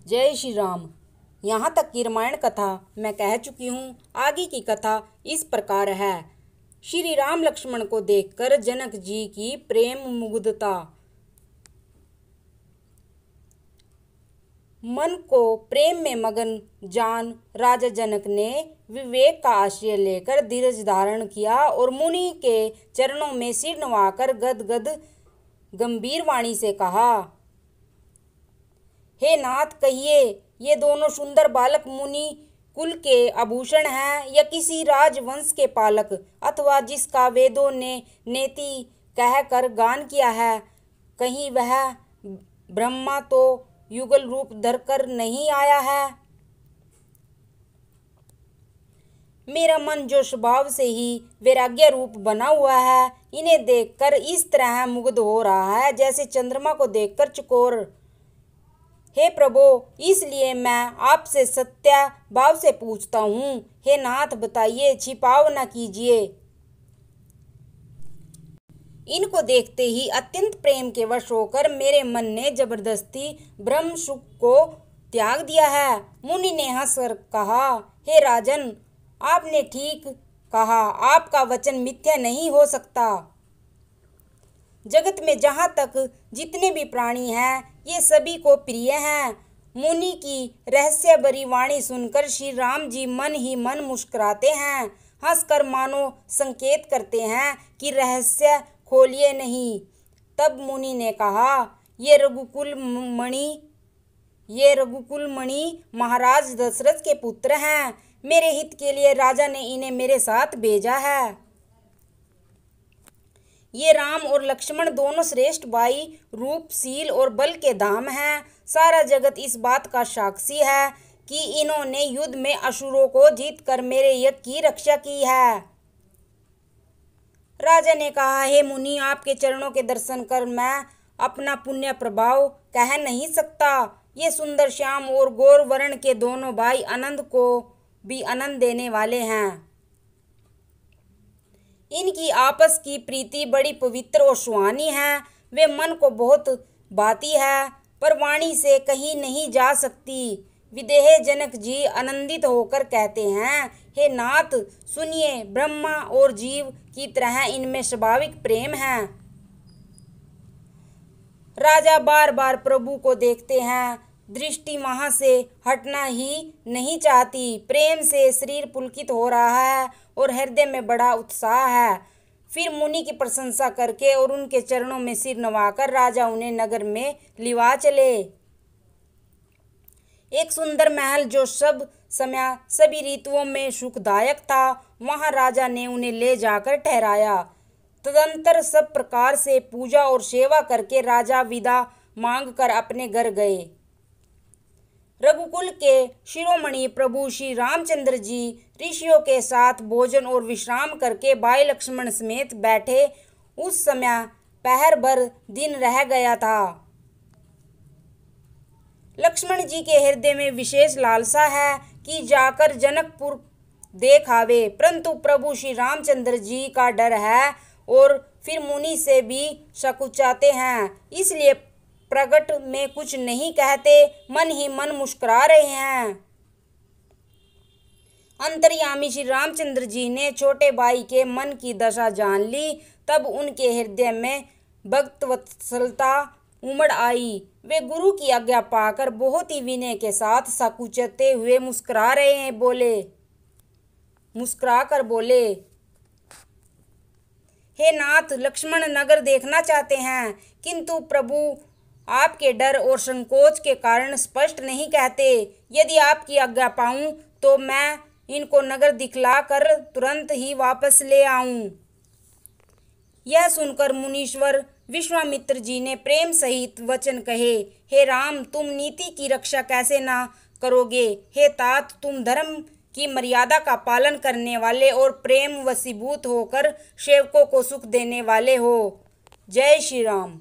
जय श्री राम। यहाँ तक की रामायण कथा मैं कह चुकी हूँ। आगे की कथा इस प्रकार है। श्री राम लक्ष्मण को देखकर जनक जी की प्रेम मुग्धता। मन को प्रेम में मगन जान राजा जनक ने विवेक का आश्रय लेकर धीरज धारण किया और मुनि के चरणों में सिर नवाकर गदगद गंभीर वाणी से कहा, हे नाथ, कहिए, ये दोनों सुंदर बालक मुनि कुल के आभूषण हैं या किसी राजवंश के पालक, अथवा जिसका वेदों ने नेति कहकर गान किया है? कहीं वह ब्रह्मा तो युगल रूप धरकर नहीं आया है? मेरा मन जो स्वभाव से ही वैराग्य रूप बना हुआ है, इन्हें देखकर इस तरह मुग्ध हो रहा है जैसे चंद्रमा को देखकर चकोर। हे प्रभु, इसलिए मैं आपसे सत्य भाव से पूछता हूँ, हे नाथ, बताइए, छिपाव न कीजिए। इनको देखते ही अत्यंत प्रेम के वश होकर मेरे मन ने जबरदस्ती ब्रह्म सुख को त्याग दिया है। मुनि ने हंसकर कहा, हे राजन, आपने ठीक कहा, आपका वचन मिथ्या नहीं हो सकता। जगत में जहाँ तक जितने भी प्राणी हैं, ये सभी को प्रिय हैं। मुनि की रहस्य भरी वाणी सुनकर श्री राम जी मन ही मन मुस्कुराते हैं, हंसकर मानो संकेत करते हैं कि रहस्य खोलिए नहीं। तब मुनि ने कहा, ये रघुकुल मणि महाराज दशरथ के पुत्र हैं। मेरे हित के लिए राजा ने इन्हें मेरे साथ भेजा है। ये राम और लक्ष्मण दोनों श्रेष्ठ भाई, रूप, शील और बल के धाम हैं। सारा जगत इस बात का साक्षी है कि इन्होंने युद्ध में असुरों को जीतकर मेरे यज्ञ की रक्षा की है। राजा ने कहा, हे मुनि, आपके चरणों के दर्शन कर मैं अपना पुण्य प्रभाव कह नहीं सकता। ये सुंदर श्याम और गौर वर्ण के दोनों भाई आनंद को भी आनंद देने वाले हैं। इनकी आपस की प्रीति बड़ी पवित्र और सुहानी है। वे मन को बहुत भाती है, पर वाणी से कहीं नहीं जा सकती। विदेह जनक जी आनंदित होकर कहते हैं, हे नाथ, सुनिए, ब्रह्मा और जीव की तरह इनमें स्वाभाविक प्रेम है। राजा बार बार प्रभु को देखते हैं, दृष्टि वहां से हटना ही नहीं चाहती। प्रेम से शरीर पुलकित हो रहा है और हृदय में बड़ा उत्साह है। फिर मुनि की प्रशंसा करके और उनके चरणों में सिर नवाकर राजा उन्हें नगर में लिवा चले। एक सुंदर महल जो सब समय सभी ऋतुओं में सुखदायक था, वहां राजा ने उन्हें ले जाकर ठहराया। तदंतर सब प्रकार से पूजा और सेवा करके राजा विदा मांगकर अपने घर गए। रघुकुल के शिरोमणि प्रभु श्री रामचंद्र जी ऋषियों के साथ भोजन और विश्राम करके भाई लक्ष्मण समेत बैठे। उस समय पहर भर दिन रह गया था। लक्ष्मण जी के हृदय में विशेष लालसा है कि जाकर जनकपुर देख आवे, परंतु प्रभु श्री रामचंद्र जी का डर है और फिर मुनि से भी सकुचाते हैं, इसलिए प्रकट में कुछ नहीं कहते, मन ही मन मुस्कुरा रहे हैं। अंतर्यामी श्री रामचंद्र जी ने छोटे भाई के मन की दशा जान ली। तब उनके हृदय में भक्त वत्सलता उमड़ आई। वे गुरु की आज्ञा पाकर बहुत ही विनय के साथ सकुचते हुए मुस्कुरा कर बोले, हे नाथ, लक्ष्मण नगर देखना चाहते हैं, किंतु प्रभु आपके डर और संकोच के कारण स्पष्ट नहीं कहते। यदि आपकी आज्ञा पाऊं तो मैं इनको नगर दिखलाकर तुरंत ही वापस ले आऊं। यह सुनकर मुनीश्वर विश्वामित्र जी ने प्रेम सहित वचन कहे, हे राम, तुम नीति की रक्षा कैसे ना करोगे? हे तात, तुम धर्म की मर्यादा का पालन करने वाले और प्रेम वशीभूत होकर सेवकों को सुख देने वाले हो। जय श्री राम।